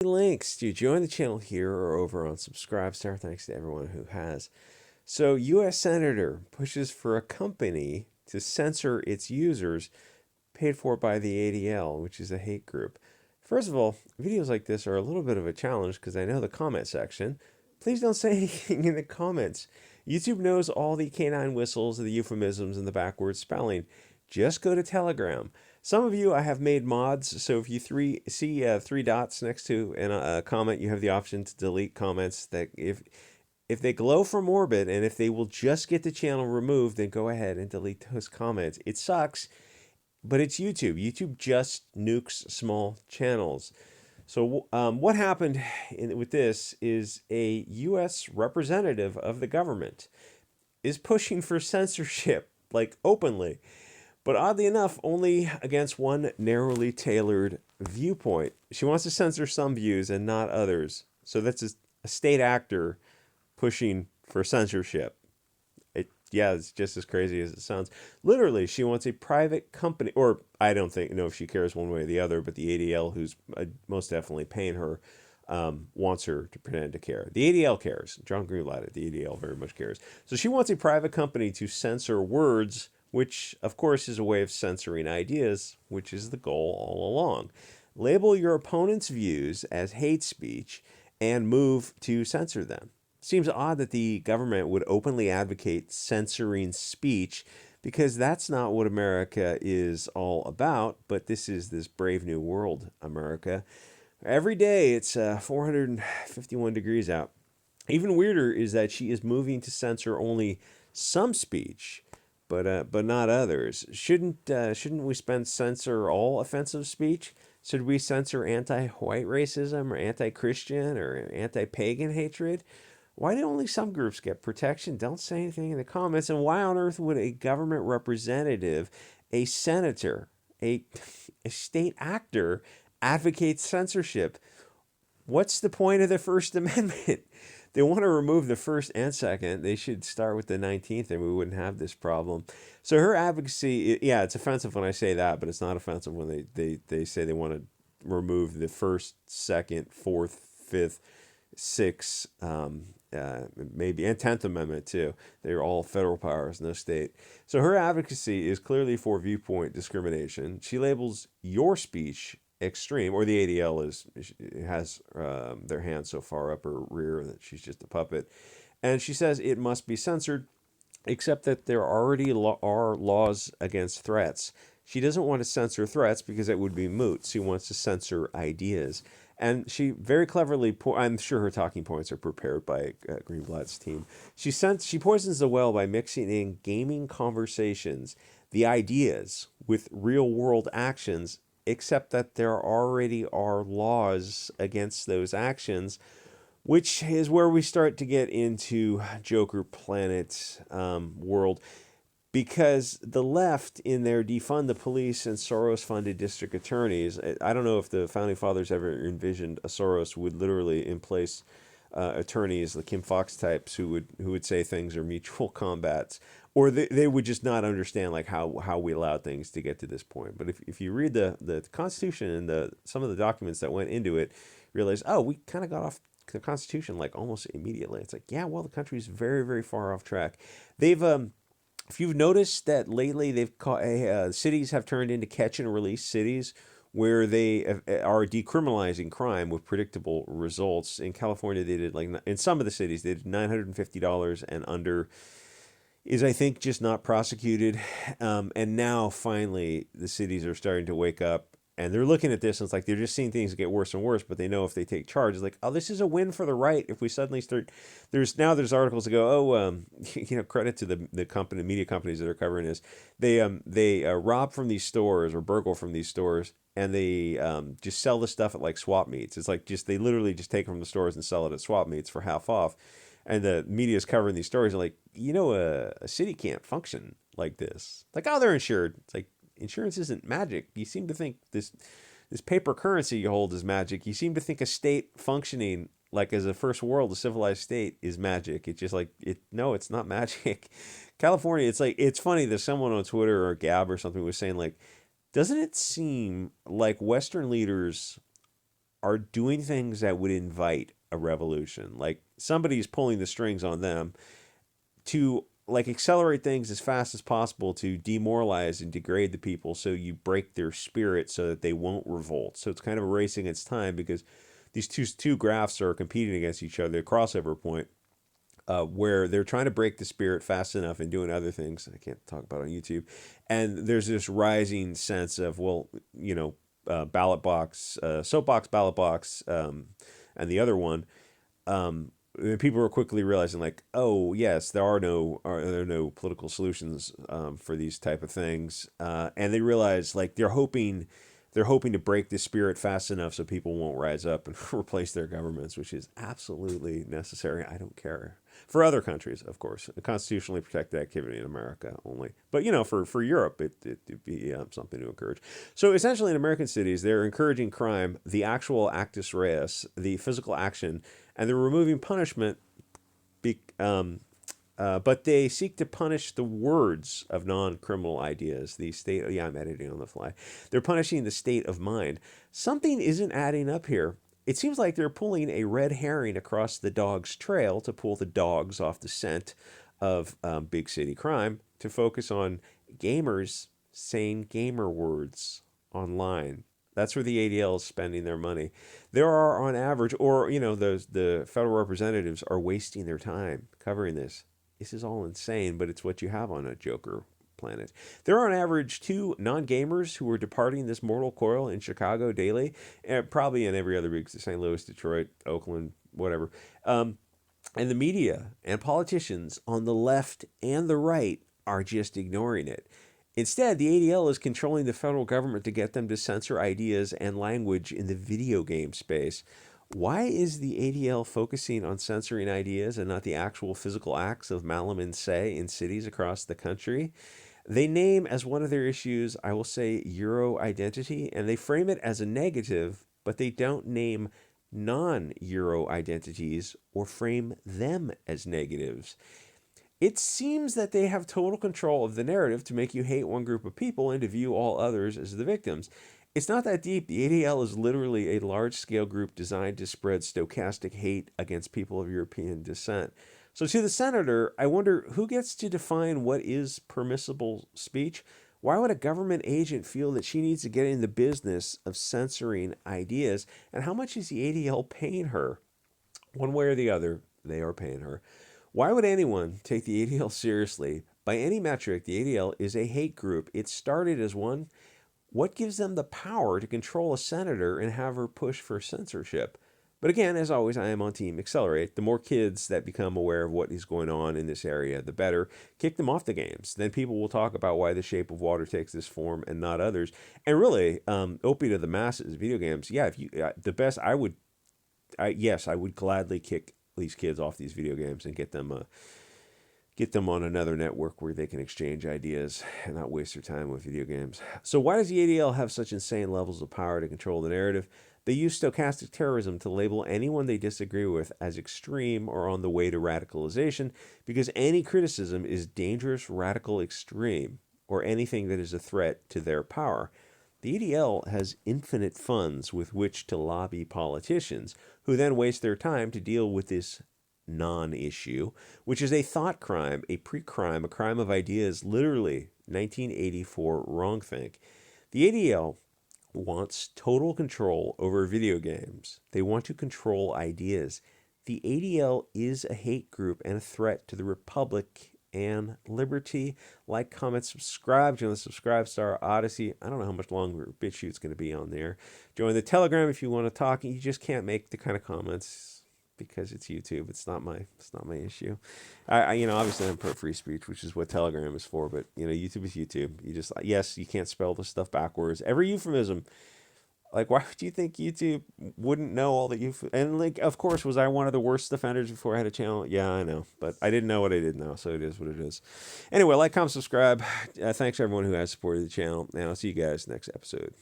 Links to join the channel here or over on Subscribestar. Thanks to everyone who has. So, U.S. Senator pushes for a company to censor its users paid for by the ADL, which is a hate group. First of all, videos like this are a little bit of a challenge because I know the comment section. Please don't say anything in the comments. YouTube knows all the canine whistles, the euphemisms, and the backwards spelling. Just go to Telegram. Some of you I have made mods, so if you see three dots next to a comment, you have the option to delete comments that if they glow from orbit and if they will just get the channel removed, then go ahead and delete those comments. It sucks, but it's YouTube. YouTube just nukes small channels. So what happened with this is a U.S. representative of the government is pushing for censorship, like openly. But oddly enough, only against one narrowly tailored viewpoint. She wants to censor some views and not others. So that's a state actor pushing for censorship. Yeah, it's just as crazy as it sounds. Literally, she wants a private company, or I don't know if she cares one way or the other, but the ADL, who's most definitely paying her, wants her to pretend to care. The ADL cares. John Greenblatt at the ADL very much cares. So she wants a private company to censor words, which, of course, is a way of censoring ideas, which is the goal all along. Label your opponent's views as hate speech and move to censor them. Seems odd that the government would openly advocate censoring speech because that's not what America is all about, but this is this brave new world, America. Every day it's 451 degrees out. Even weirder is that she is moving to censor only some speech, but not others. Shouldn't we censor all offensive speech? Should we censor anti-white racism or anti-Christian or anti-pagan hatred? Why do only some groups get protection? Don't say anything in the comments. And why on earth would a government representative, a senator, a state actor advocate censorship? What's the point of the First Amendment? They want to remove the First and Second. They should start with the 19th and we wouldn't have this problem. So her advocacy, yeah, it's offensive when I say that, but it's not offensive when they say they want to remove the First, Second, Fourth, Fifth, Sixth, maybe, and 10th Amendment too. They're all federal powers, no state. So her advocacy is clearly for viewpoint discrimination. She labels your speech extreme, or the ADL has their hand so far up her rear that she's just a puppet. And she says it must be censored, except that there already are laws against threats. She doesn't want to censor threats because it would be moot. She wants to censor ideas. And she very cleverly, I'm sure her talking points are prepared by Greenblatt's team. She poisons the well by mixing in gaming conversations, the ideas, with real world actions, except that there already are laws against those actions, which is where we start to get into Joker Planet world. Because the left, in their defund the police and Soros-funded district attorneys, I don't know if the founding fathers ever envisioned a Soros would literally in place attorneys, the Kim Fox types, who would say things are mutual combats, or they would just not understand like how we allowed things to get to this point. But if you read the Constitution and some of the documents that went into it, you realize, oh, we kind of got off the Constitution like almost immediately. It's like, yeah, well, the country's very, very far off track. They've if you've noticed that lately, cities have turned into catch and release cities where they are decriminalizing crime with predictable results. In California, they did in some of the cities, they did $950 and under is, I think, just not prosecuted. And now finally the cities are starting to wake up and they're looking at this and it's like they're just seeing things get worse and worse, but they know if they take charge, it's like, oh, this is a win for the right. If we suddenly start, there's articles that go, oh, credit to the media companies that are covering this. They rob from these stores or burgle from these stores, and they just sell the stuff at like swap meets. It's like they literally just take it from the stores and sell it at swap meets for half off. And the media is covering these stories and like, a city can't function like this. Like, oh, they're insured. It's like, insurance isn't magic. You seem to think this paper currency you hold is magic. You seem to think a state functioning like as a first world, a civilized state is magic. It's just like no, it's not magic. California, it's funny that someone on Twitter or Gab or something was saying like, doesn't it seem like Western leaders are doing things that would invite a revolution. Like somebody's pulling the strings on them to like accelerate things as fast as possible to demoralize and degrade the people so you break their spirit so that they won't revolt. So it's kind of a race against time because these two graphs are competing against each other, a crossover point, where they're trying to break the spirit fast enough and doing other things I can't talk about on YouTube. And there's this rising sense of, well, ballot box, soapbox, ballot box, and the other one. People are quickly realizing, like, oh yes, there are no political solutions for these type of things, and they realize like they're hoping to break the spirit fast enough so people won't rise up and replace their governments, which is absolutely necessary. I don't care. For other countries, of course, a constitutionally protected activity in America only. But, for Europe, it'd be something to encourage. So essentially in American cities, they're encouraging crime, the actual actus reus, the physical action, and they're removing punishment, but they seek to punish the words of non-criminal ideas. The state, yeah, I'm editing on the fly. They're punishing the state of mind. Something isn't adding up here. It seems like they're pulling a red herring across the dog's trail to pull the dogs off the scent of big city crime to focus on gamers saying gamer words online. That's where the ADL is spending their money. There are, on average, or the federal representatives are wasting their time covering this. This is all insane, but it's what you have on a Joker planet. There are on average 2 non-gamers who are departing this mortal coil in Chicago daily, and probably in every other big St. Louis, Detroit, Oakland, whatever. And the media and politicians on the left and the right are just ignoring it. Instead, the ADL is controlling the federal government to get them to censor ideas and language in the video game space. Why is the ADL focusing on censoring ideas and not the actual physical acts of malum in se in cities across the country? They name as one of their issues, I will say, Euro identity, and they frame it as a negative, but they don't name non-Euro identities or frame them as negatives. It seems that they have total control of the narrative to make you hate one group of people and to view all others as the victims. It's not that deep. The ADL is literally a large-scale group designed to spread stochastic hate against people of European descent. So to the senator, I wonder who gets to define what is permissible speech? Why would a government agent feel that she needs to get in the business of censoring ideas? And how much is the ADL paying her? One way or the other, they are paying her. Why would anyone take the ADL seriously? By any metric, the ADL is a hate group. It started as one. What gives them the power to control a senator and have her push for censorship? But again, as always, I am on Team Accelerate. The more kids that become aware of what is going on in this area, the better. Kick them off the games. Then people will talk about why The Shape of Water takes this form and not others. And really, opiate of the masses, video games. Yeah, if you the best, I would gladly kick these kids off these video games and get them on another network where they can exchange ideas and not waste their time with video games. So why does the ADL have such insane levels of power to control the narrative? They use stochastic terrorism to label anyone they disagree with as extreme or on the way to radicalization, because any criticism is dangerous, radical, extreme, or anything that is a threat to their power. The ADL has infinite funds with which to lobby politicians, who then waste their time to deal with this non-issue, which is a thought crime, a pre-crime, a crime of ideas, literally 1984 wrongthink. The ADL wants total control over video games. They want to control ideas. The ADL is a hate group and a threat to the republic and liberty. Like, comment, subscribe. Join the Subscribe Star Odyssey. I don't know how much longer BitChute's going to be on there. Join the Telegram if you want to talk. You just can't make the kind of comments because it's YouTube. It's not my issue. I obviously I'm pro free speech, which is what Telegram is for. But YouTube is YouTube. Yes, you can't spell the stuff backwards. Every euphemism. Like, why would you think YouTube wouldn't know all the and like, of course, was I one of the worst offenders before I had a channel? Yeah, I know, but I didn't know what I did now, so it is what it is. Anyway, like, comment, subscribe. Thanks to everyone who has supported the channel. Now, I'll see you guys next episode.